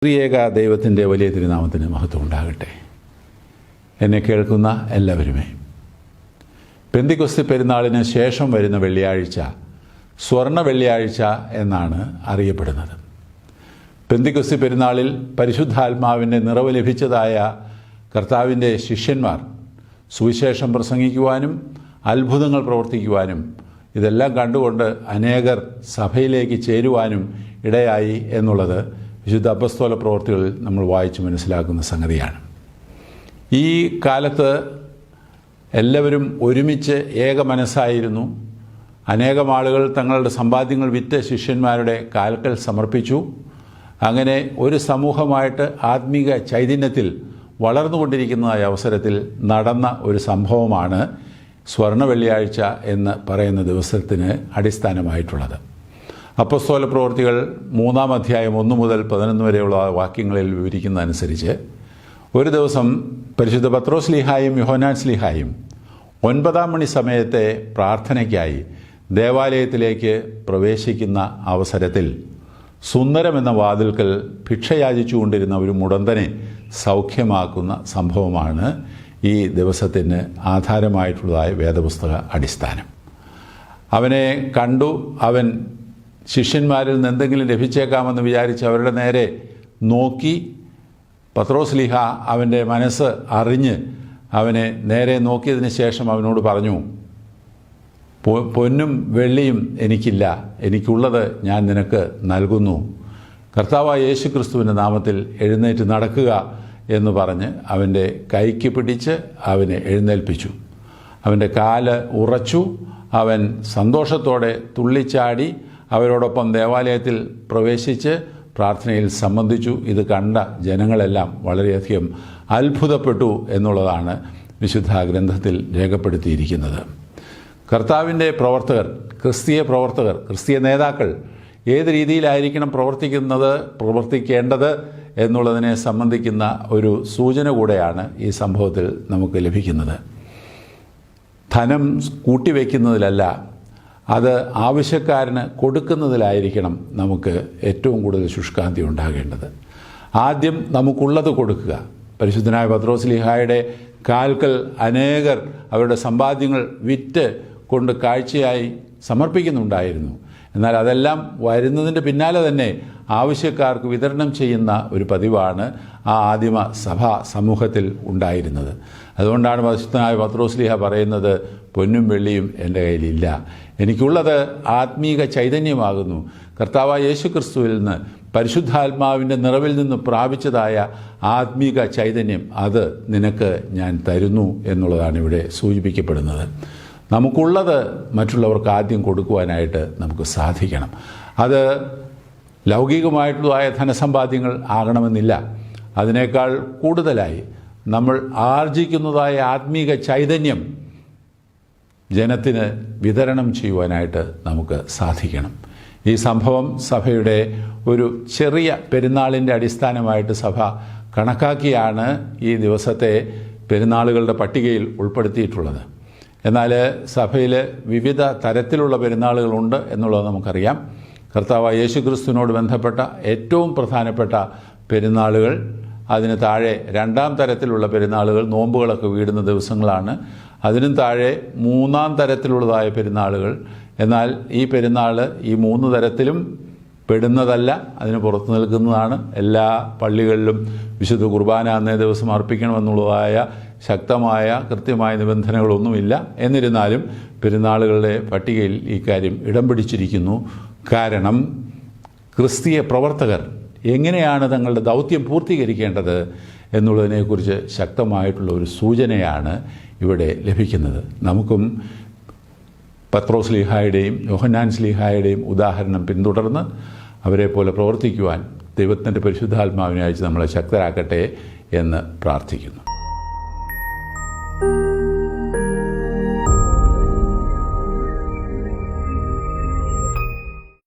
ത്രിയേക ദൈവത്തിൻ്റെ വലിയ തിരുനാമത്തിന് മഹത്വം ഉണ്ടാകട്ടെ. എന്നെ കേൾക്കുന്ന എല്ലാവരുമേ, പെന്തിക്കൊസ്തി പെരുന്നാളിന് ശേഷം വരുന്ന വെള്ളിയാഴ്ച സ്വർണ്ണ വെള്ളിയാഴ്ച എന്നാണ് അറിയപ്പെടുന്നത്. പെന്തിക്കൊസ്തി പെരുന്നാളിൽ പരിശുദ്ധാത്മാവിൻ്റെ നിറവ് ലഭിച്ചതായ കർത്താവിൻ്റെ ശിഷ്യന്മാർ സുവിശേഷം പ്രസംഗിക്കുവാനും അത്ഭുതങ്ങൾ പ്രവർത്തിക്കുവാനും ഇതെല്ലാം കണ്ടുകൊണ്ട് അനേകർ സഭയിലേക്ക് ചേരുവാനും ഇടയായി എന്നുള്ളത് വിശുദ്ധ അപ്പസ്തോല പ്രവൃത്തികളിൽ നമ്മൾ വായിച്ച് മനസ്സിലാക്കുന്ന സംഗതിയാണ്. ഈ കാലത്ത് എല്ലാവരും ഒരുമിച്ച് ഏക മനസ്സായിരുന്നു. അനേകം ആളുകൾ തങ്ങളുടെ സമ്പാദ്യങ്ങൾ വിറ്റ് ശിഷ്യന്മാരുടെ കാൽക്കൽ സമർപ്പിച്ചു. അങ്ങനെ ഒരു സമൂഹമായിട്ട് ആത്മീക ചൈതന്യത്തിൽ വളർന്നുകൊണ്ടിരിക്കുന്ന അവസരത്തിൽ നടന്ന ഒരു സംഭവമാണ് സ്വർണ്ണ വെള്ളിയാഴ്ച എന്ന് പറയുന്ന ദിവസത്തിന് അടിസ്ഥാനമായിട്ടുള്ളത്. അപ്പസ്തോല പ്രവൃത്തികൾ 3-ാം അധ്യായം 1 മുതൽ 11 വരെയുള്ള വാക്യങ്ങളിൽ വിവരിക്കുന്നതനുസരിച്ച് ഒരു ദിവസം പരിശുദ്ധ പത്രോസ് ശ്ലീഹായും യോഹന്നാൻ ശ്ലീഹായും 9-ാം മണി സമയത്തെ പ്രാർത്ഥനയ്ക്കായി ദേവാലയത്തിലേക്ക് പ്രവേശിക്കുന്ന അവസരത്തിൽ സുന്ദരം എന്ന വാതിൽക്കൽ ഭിക്ഷ യാചിച്ചുകൊണ്ടിരുന്ന ഒരു മുടന്തനെ സൗഖ്യമാക്കുന്ന സംഭവമാണ് ഈ ദിവസത്തിന് ആധാരമായിട്ടുള്ളതായ വേദപുസ്തക അടിസ്ഥാനം. അവനെ കണ്ടു. അവൻ ശിഷ്യന്മാരിൽ നിന്ന് എന്തെങ്കിലും ലഭിച്ചേക്കാമെന്ന് വിചാരിച്ച് അവരുടെ നേരെ നോക്കി. പത്രോസ് ലീഹ അവൻ്റെ മനസ്സ് അറിഞ്ഞ് അവനെ നേരെ നോക്കിയതിന് ശേഷം അവനോട് പറഞ്ഞു, പൊന്നും വെള്ളിയും എനിക്കില്ല, എനിക്കുള്ളത് ഞാൻ നിനക്ക് നൽകുന്നു. കർത്താവായ യേശു ക്രിസ്തുവിൻ്റെ നാമത്തിൽ എഴുന്നേറ്റ് നടക്കുക എന്ന് പറഞ്ഞ് അവൻ്റെ കൈക്ക് പിടിച്ച് അവനെ എഴുന്നേൽപ്പിച്ചു. അവൻ്റെ കാല് ഉറച്ചു. അവൻ സന്തോഷത്തോടെ തുള്ളിച്ചാടി അവരോടൊപ്പം ദേവാലയത്തിൽ പ്രവേശിച്ച് പ്രാർത്ഥനയിൽ സംബന്ധിച്ചു. ഇത് കണ്ട ജനങ്ങളെല്ലാം വളരെയധികം അത്ഭുതപ്പെട്ടു എന്നുള്ളതാണ് വിശുദ്ധ ഗ്രന്ഥത്തിൽ രേഖപ്പെടുത്തിയിരിക്കുന്നത്. കർത്താവിൻ്റെ പ്രവർത്തകർ, ക്രിസ്തീയ പ്രവർത്തകർ, ക്രിസ്തീയ നേതാക്കൾ ഏത് രീതിയിലായിരിക്കണം പ്രവർത്തിക്കേണ്ടത് എന്നുള്ളതിനെ സംബന്ധിക്കുന്ന ഒരു സൂചന കൂടെയാണ് ഈ സംഭവത്തിൽ നമുക്ക് ലഭിക്കുന്നത്. ധനം കൂട്ടിവെക്കുന്നതിലല്ല, അത് ആവശ്യക്കാരന് കൊടുക്കുന്നതിലായിരിക്കണം നമുക്ക് ഏറ്റവും കൂടുതൽ ശുഷ്കാന്തി ഉണ്ടാകേണ്ടത്. ആദ്യം നമുക്കുള്ളത് കൊടുക്കുക. പരിശുദ്ധനായ പത്രോസ് ലീഹായുടെ കാൽക്കൽ അനേകർ അവരുടെ സമ്പാദ്യങ്ങൾ വിറ്റ് കൊണ്ട് കാഴ്ചയായി സമർപ്പിക്കുന്നുണ്ടായിരുന്നു. എന്നാൽ അതെല്ലാം വരുന്നതിൻ്റെ പിന്നാലെ തന്നെ ആവശ്യക്കാർക്ക് വിതരണം ചെയ്യുന്ന ഒരു പതിവാണ് ആ ആദിമ സഭാ സമൂഹത്തിൽ ഉണ്ടായിരുന്നത്. അതുകൊണ്ടാണ് പരിശുദ്ധനായ പത്രോസ് ലീഹ പറയുന്നത്, പൊന്നും വെള്ളിയും എൻ്റെ കയ്യിലില്ല, എനിക്കുള്ളത് ആത്മീക ചൈതന്യമാകുന്നു. കർത്താവായ യേശു ക്രിസ്തുവിൽ നിന്ന് പരിശുദ്ധാത്മാവിൻ്റെ നിറവിൽ നിന്ന് പ്രാപിച്ചതായ ആത്മീക ചൈതന്യം അത് നിനക്ക് ഞാൻ തരുന്നു എന്നുള്ളതാണ് ഇവിടെ സൂചിപ്പിക്കപ്പെടുന്നത്. നമുക്കുള്ളത് മറ്റുള്ളവർക്ക് ആദ്യം കൊടുക്കുവാനായിട്ട് നമുക്ക് സാധിക്കണം. അത് ലൗകികമായിട്ടുള്ളതായ ധനസമ്പാദ്യങ്ങൾ ആകണമെന്നില്ല. അതിനേക്കാൾ കൂടുതലായി നമ്മൾ ആർജിക്കുന്നതായ ആത്മീക ചൈതന്യം ജനത്തിന് വിതരണം ചെയ്യുവാനായിട്ട് നമുക്ക് സാധിക്കണം. ഈ സംഭവം സഭയുടെ ഒരു ചെറിയ പെരുന്നാളിൻ്റെ അടിസ്ഥാനമായിട്ട് സഭ കണക്കാക്കിയാണ് ഈ ദിവസത്തെ പെരുന്നാളുകളുടെ പട്ടികയിൽ ഉൾപ്പെടുത്തിയിട്ടുള്ളത്. എന്നാൽ സഭയിൽ വിവിധ തരത്തിലുള്ള പെരുന്നാളുകളുണ്ട് എന്നുള്ളത് നമുക്കറിയാം. കർത്താവായ യേശു ക്രിസ്തുവിനോട് ബന്ധപ്പെട്ട ഏറ്റവും പ്രധാനപ്പെട്ട പെരുന്നാളുകൾ, അതിന് താഴെ 2-ാം തരത്തിലുള്ള പെരുന്നാളുകൾ, നോമ്പുകളൊക്കെ വീടുന്ന ദിവസങ്ങളാണ്. അതിനും താഴെ 3-ാം തരത്തിലുള്ളതായ പെരുന്നാളുകൾ. എന്നാൽ ഈ പെരുന്നാൾ ഈ 3 തരത്തിലും പെടുന്നതല്ല, അതിന് പുറത്തു നിൽക്കുന്നതാണ്. എല്ലാ പള്ളികളിലും വിശുദ്ധ കുർബാന അന്നേ ദിവസം അർപ്പിക്കണമെന്നുള്ളതായ ശക്തമായ കൃത്യമായ നിബന്ധനകളൊന്നുമില്ല. എന്നിരുന്നാലും പെരുന്നാളുകളുടെ പട്ടികയിൽ ഈ കാര്യം ഇടം പിടിച്ചിരിക്കുന്നു. കാരണം ക്രിസ്തീയ പ്രവർത്തകർ എങ്ങനെയാണ് തങ്ങളുടെ ദൗത്യം പൂർത്തീകരിക്കേണ്ടത് എന്നുള്ളതിനെക്കുറിച്ച് ശക്തമായിട്ടുള്ള ഒരു സൂചനയാണ് ഇവിടെ ലഭിക്കുന്നത്. നമുക്കും പത്രോസ് ശ്ലീഹായുടെയും യോഹന്നാൻ ശ്ലീഹായുടെയും ഉദാഹരണം പിന്തുടർന്ന് അവരെ പോലെ പ്രവർത്തിക്കുവാൻ ദൈവത്തിൻ്റെ പരിശുദ്ധാത്മാവിനെ അയച്ച് നമ്മളെ ശക്തരാക്കട്ടെ എന്ന് പ്രാർത്ഥിക്കുന്നു.